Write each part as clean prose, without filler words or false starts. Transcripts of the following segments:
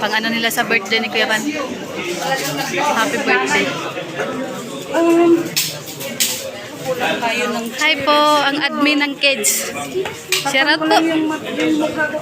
Pang ano nila sa birthday ni Kuya Van. Happy birthday. Hi po, ang admin ng kids. Shout out po.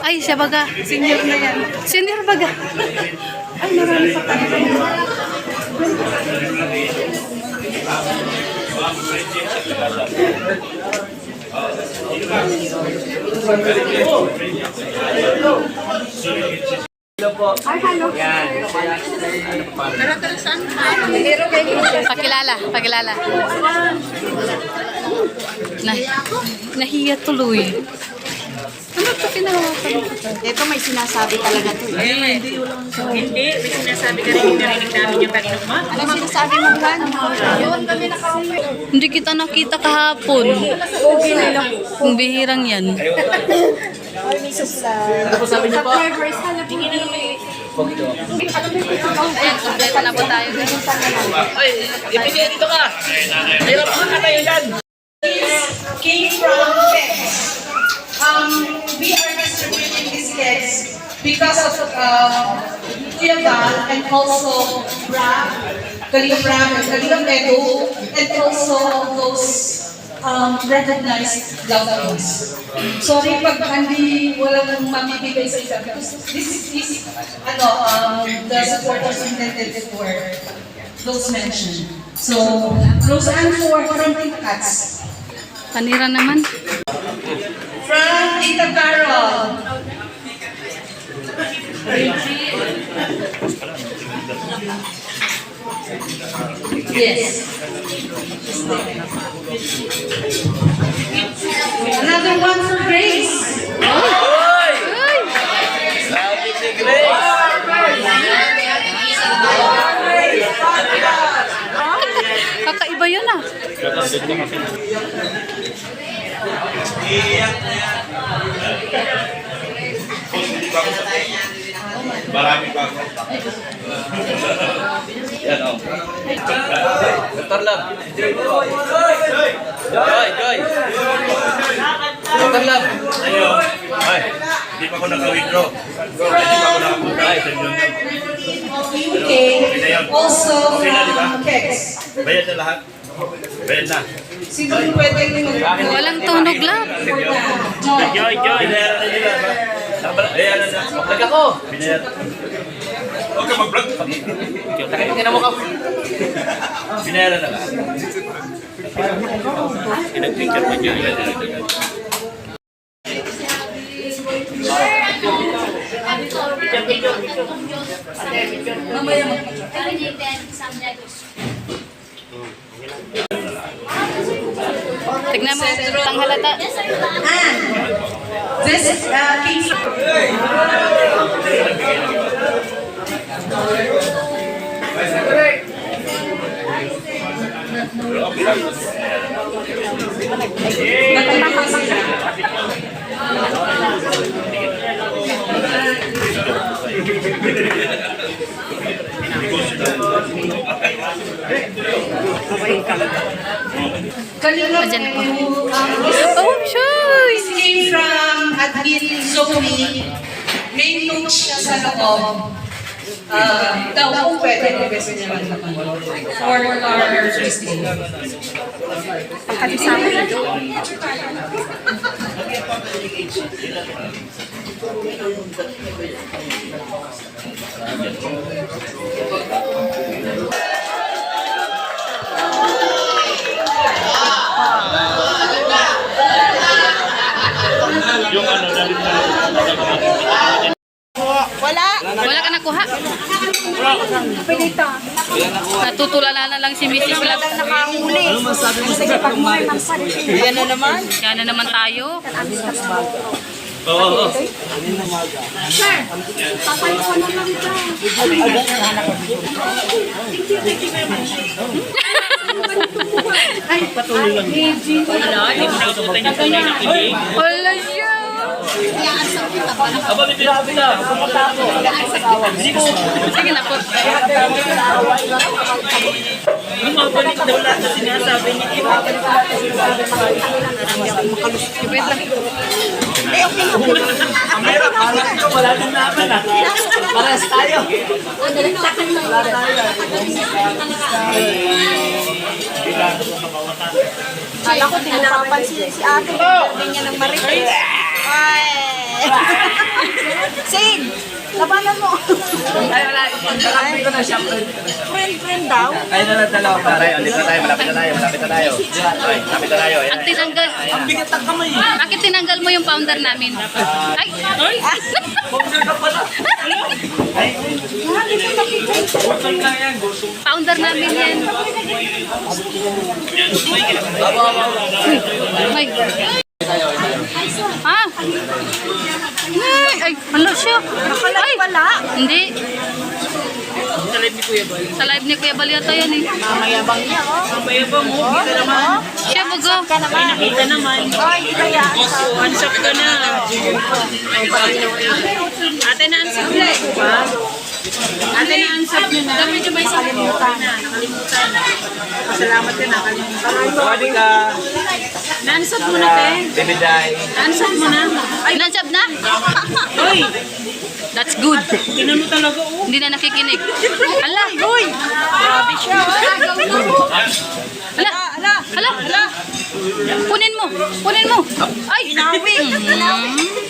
Ay, siya baga. Senior na yan. Senior baga. Ay, marami pa tayo. Hello po. Ay, hello. Yan. Pakilala. Nahiya tuloy. Ano ito pinahawakan? Ito may sinasabi talaga to. Hindi, may sinasabi ka rin, narinig namin yung kanina mo. Ano sinasabi mo, Juan? Yun kami nakauwi. Hindi kita nakita kahapon. Kung bihirang yan. Ay, may susla. Ano po sabi niyo po? Ayan, kompleto na po tayo. Ay, ipigay dito ka. Hirap ka kayo yan. Came from kids. We are distributing these kids because of Kuya Val and also Kalinga Ram and Kalinga Meadow, and also those recognized loved ones. Sorry pag hindi walang mamibigay sa isa because this is the supporters intended for those mentioned. So, Roseanne from Tita Cats. Panira naman. From Tita Carol. Yes. Another one for Grace. Hoy! Sabi si Grace. Kakaiba yun ah. Marami pa ako. Yan o. Dr. Love. Joy. Dr. Love. Ayo. Ay, hindi pa ako naka-withdraw. Hindi pa ako nakapunta. Ay, sa inyo. Okay. Also, Okay na, di ba? Kex. Bayad na lahat. Bayad na. Sino yung pwedeng mag- Walang tunog lang. Joy. Binayaran na nila. Bayaran na. Vlog ako. Binayaran. Huwag ka mag-vlog. Tingnan mo ka. Binayaran na lahat. Pinag-picture mo dyan. Tignan mo, tanghalata. And this came from... Kanina Ayan na po. po. Oh, sure! This came from Admin Zoe. May note siya sa loob. Daw kung pwede, request niya lang naman. For our Christine. Pakalisama dito. Yung ano, Wala ka nakuha. Natutulala na lang si Mrs. Love. Nakahuli. Sige, pag mo ay magpalit. Yan na naman. Yan na naman tayo. Oo. Sir, papalit ko na lang ito. Ay, patuloy lang. Wala siya. Aba, bibigyan kita. Sige na po. Bumabalik daw lahat na sinasabi ni Kim. Wait lang. okay. Wala din naman ah. tayo. Kala ko tinarapan si ate. Hindi niya ng marites. Ay! Sig! Labanan mo! Ay, wala. Nakapi ko na siya. Friend daw. Ay, dalawa pa. Dito na tayo, malapit na tayo. Malapit na tayo. Ay, malapit na tayo. Ang tinanggal. Ang bigat ng kamay. Bakit tinanggal mo yung founder namin? Ay! Founder namin yan. Ay! Ha? Ay! Ano siya? Ay! Wala. Hindi. Sa live ni Kuya Bal. Sa live ni Kuya Bal yata yan eh. Mamayabang niya, oh. Mamayabang mo, kita naman. Siya baga. Ka naman. Nakita naman. Ay, kaya. Unsub ka na. Ate na unsub na. Ate na unsub nyo na. Dapat nyo ba yung nakalimutan? Pasalamat ka na, nakalimutan. Pwede ka. Na-unsub mo na, te. Bibiday. Na-unsub mo na. Ay, nansab na? Uy! That's good. Tinan mo talaga, oh. Hindi na nakikinig. Ala! Uy! Grabe siya, oh. Hala! Hala! Hala! Hala! Kunin mo! Kunin mo! Ay!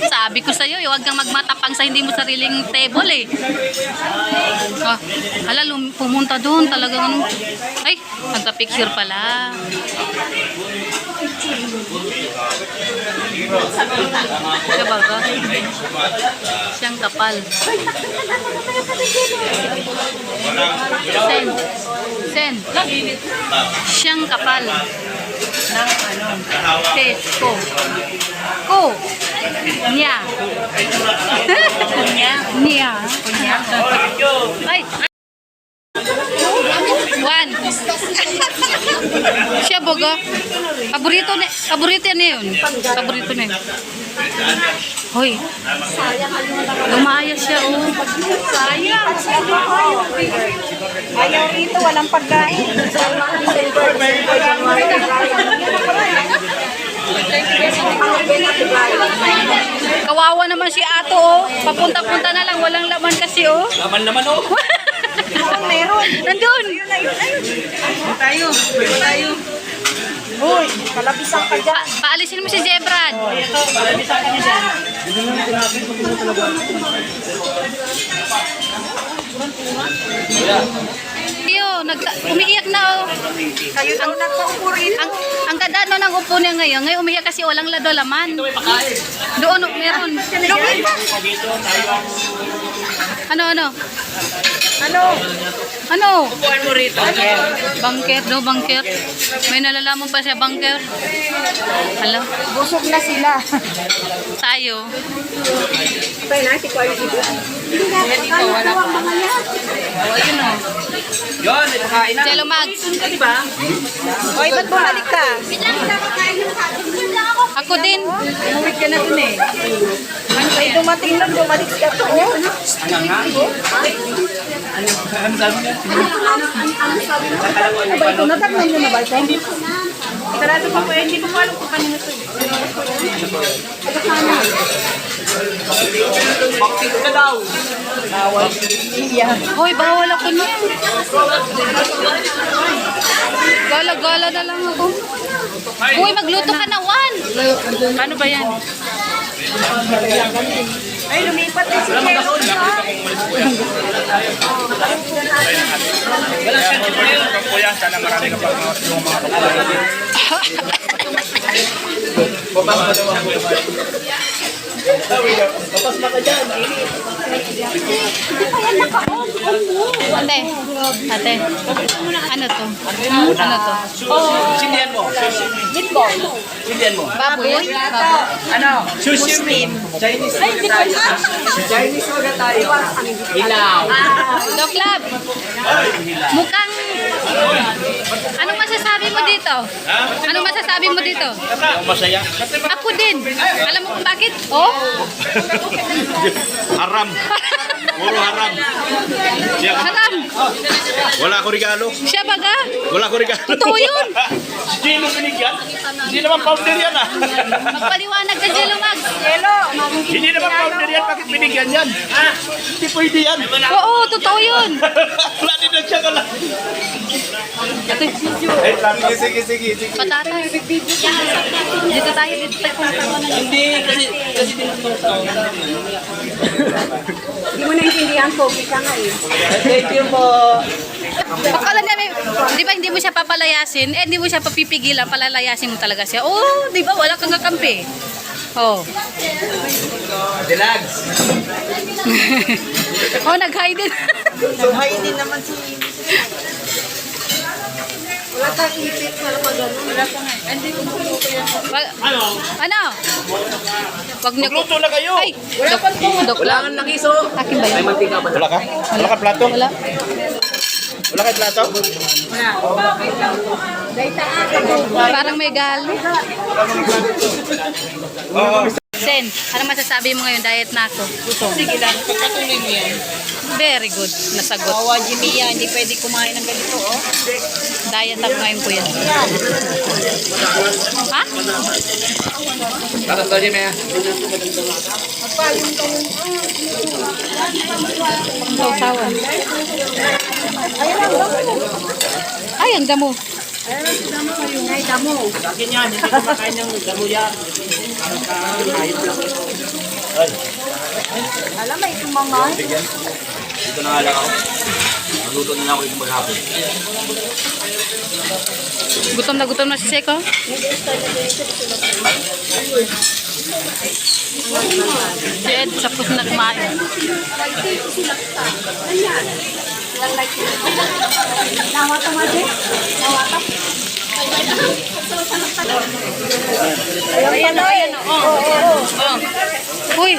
Sabi ko sa'yo, huwag kang magmatapang sa hindi mo sariling table eh. Ah, hala, pumunta doon talagang ano. Ay! Nagpa-picture pala. Siya baga? Siyang kapal. Sen. Sen. Siyang kapal. Ng ano? Tes ko. Ko. Niya. Niya. Niya. Niya. Ay. One. Siya baga. Paborito niya yun. Paborito niya. Hoy. Lumaya siya, oh. Sayang. Ayaw rito, walang pagkain. Kawawa naman si Ato, oh. Papunta-punta na lang. Walang laman kasi, oh. Laman naman, oh. Meron. Nandun. Tayo. Tayo. Uy, kalabisan ka dyan. Paalisin mo si Jebrad. Iyo, umiiyak na, oh. Kayo daw nagpaupo rito. Ang ganda no ng upo niya ngayon. Ngayon umiyak kasi walang lado laman. Doon, meron. Ano? Ano? Ano? Upuan mo rito. Bangker, no? Bangker. May nalalaman pa siya, bangker. Hala, Busog na sila. tayo. Tayo na, si Kuya dito. Hindi na, wala pa. Ayun, oh. Yun, ipakain na. Jello Mag. Ka, di ba? Oy, ba't bumalik ka? Ako din. Umuwi ka na dun eh. Ay, dumating lang, bumalik ka to. Oh. Ano sabi niya? Ano ba ito? Natagnan nyo na ba ito? Sarado pa po. Hindi pa po alam kung kanina ito. Bakit ka daw? Hoy, bawal ako niyan. Gala-gala na lang ako. Uy, magluto ka na, Juan. Paano ba yan? Ay, lumipat na si Kevin. Kuya, sana marami ka pa yung mga kapatid. Ate, ate. Ano to? Ano to? Sindihan mo. Sindihan mo. Baboy? Ano? Muslim. Chinese mga tayo. Chinese mga tayo. Ilaw. Doc Lab, mukhang... Anong masasabi mo dito? Anong masasabi mo dito? Masaya. Ako din. Alam mo kung bakit? Oh? Haram. Puro haram. Haram. Wala ako regalo. Siya baga? Wala ako regalo. Totoo yun. Hindi mo binigyan? Hindi naman powder yan ah. Magpaliwanag ka, Jello Mag. Hindi naman powder yan. Bakit binigyan yan? Hindi pwede yan. Oo, totoo yun. Wala din na siya ka lang. Sige. Patatas. Dito tayo. Hindi, kasi Hindi mo naintindihan, pogi ka nga eh. thank you po. Akala niya, di ba hindi mo siya papalayasin? Eh, hindi mo siya papipigilan, palalayasin mo talaga siya. Oo, di ba? Wala kang kakampi. Oh. Relax. Oh, nag-hide din. So, din naman si... Wala kang ipit, wala pa gano'n. Wala pa nga. Hindi ko maluto yan. Ano? Wag niyo Magluto na kayo. Ay, dok. Wala kang nakiso. Akin ba yan? Wala ka? Wala ka plato? Wala. Wala ka plato? Parang may gali. Oo. Sen, ano masasabi mo ngayon? Diet na ako. Sige lang, pagpatuloy mo yan. Very good. Nasagot. Kawa, Jimmy yan, hindi pwede kumain ng ganito, oh. Diet ako ngayon po yan. Ha? Tatas daw siya, Maya. Sausawan. Ay, ang damo. Ay, damo. Akin yan, hindi ko makain ng damo yan. Alam, may tumangan. Dito na nga lang ako. Magluto na ako itong maghapon. Gutom na si Seko. Si Ed, sapos na kumain. Nawata mo, Ate? Nawata? Ayan. Oh. Uy.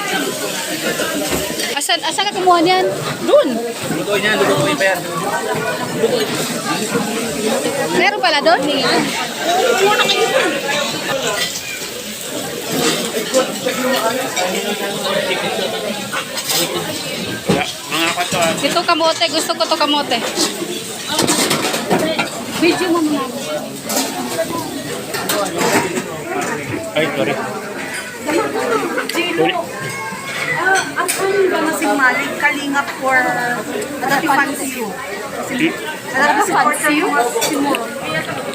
Asan ka kumuha niyan? Doon. Lutuin yan, lutuin pa yan. Meron pala doon? Mga kato, Ito kamote. Gusto ko to kamote. Video mo muna. Ay, sorry. Ang kanin ba na si Malik, kalingap for dati pansiyo? Dati pansiyo?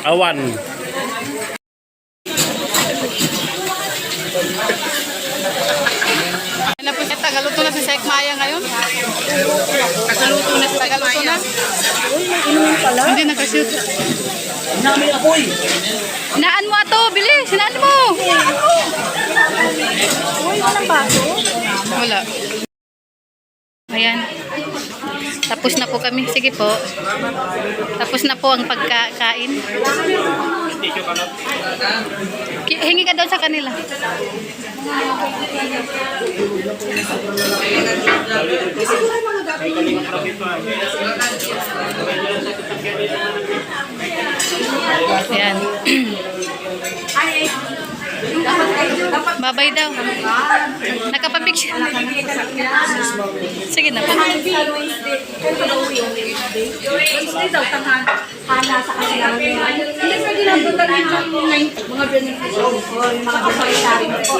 Awan. Ano po siya? Tagaluto na si Sek Maya ngayon? Tagaluto na. Hindi na kasi. namin apoy. Hinaan mo ato, bilis. Hinaan mo. Uy, walang baso? Wala. Ayan. Tapos na po kami. Sige po. Tapos na po ang pagkakain. Hingi ka doon sa kanila. Ayan. Babay daw. Nakapapicture. Sige na po. Wednesday daw, tanghal. Hana sa kanila. Hindi pwede lang doon talaga yung mga beneficiaries o yung mga kasalitarin po.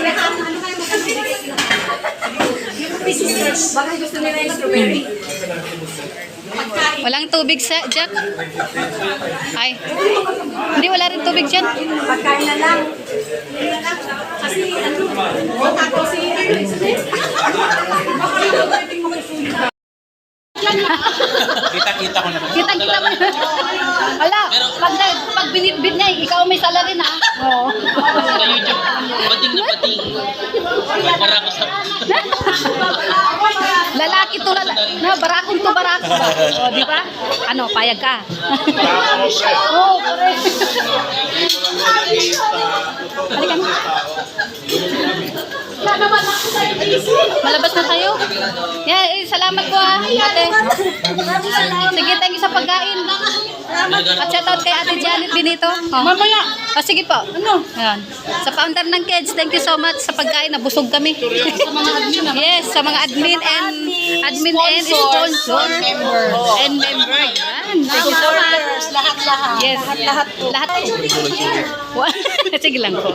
Yung business, bakit gusto nila yung strawberry? Walang tubig sa Jack? Ay. Hindi, wala rin tubig dyan. Pagkain na lang. Kasi ano, tapos si Kita-kita ko naman. Kita-kita mo. Wala. Pag binitbit niya, ikaw may salary na. Oo. Sa YouTube, pating na pating. Para ko sa... Lalaki to barakong to barako ba? O, di ba? Ano, payag ka? Oo, correct. Halika na. Malabas na tayo? Yeah, salamat po ha, ate. Sige, thank you sa pagkain. At shout out kay Ate Janet Benito. Oh. Mamaya, Sige po. Ano? Yan. Sa founder ng kids, thank you so much sa pagkain. Nabusog kami. Sa mga admin. Yes, sa mga admin and sponsor. And member. Yan. Thank you so much. Lahat-lahat. Yes. Lahat. Sige lang po.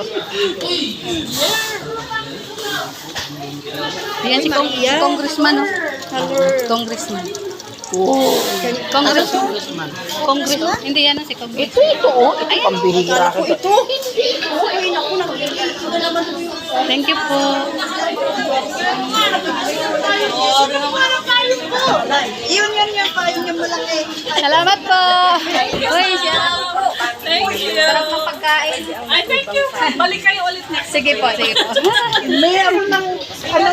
Yan si Congressman. Oh. Congressman. Congressman. Hindi yan si Congressman. Ito, pambihira ka. Ito. Ay, naku, Thank you po. Yun, yung malaki. Salamat po. Uy, Thank you. sarap ng pagkain. Ay, thank you. Balik kayo ulit next. Sige po. Mayroon ng,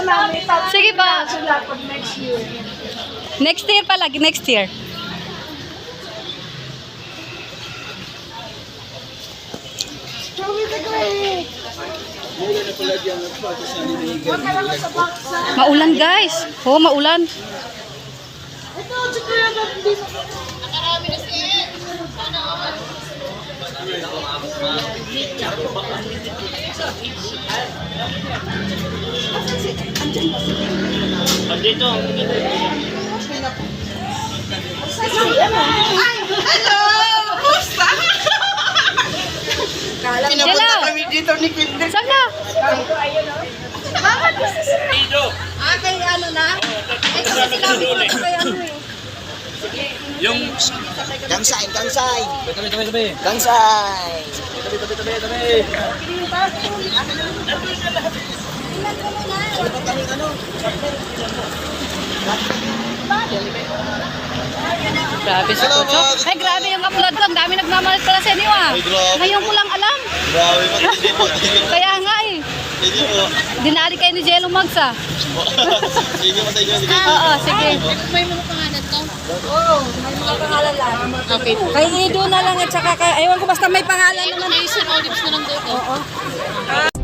namin, Sige po. sila pag next year. Next year pala, next year. Maulan guys. Oo, maulan. Andito. Hello. Dito ni Kim. Saan ka? Dito. Kay ano na? Ay, kasi sinabi ko na kay ano eh. Yung Gansay. Gansay. Grabe si Kocho. Ay, grabe yung upload ko. Ang dami nagmamalit pala sa inyo ah. Ngayon ko lang alam. Grabe pa, hindi po. Kaya nga eh. Hindi po. Dinari kayo ni Jello Mags ah. Sige mo sa inyo, sige. Oo, sige. May mga pangalan to? Oo, may mga pangalan lang. Okay po. Kay Ido na lang at saka kay, ewan ko basta may pangalan naman. Jason Olives na lang dito.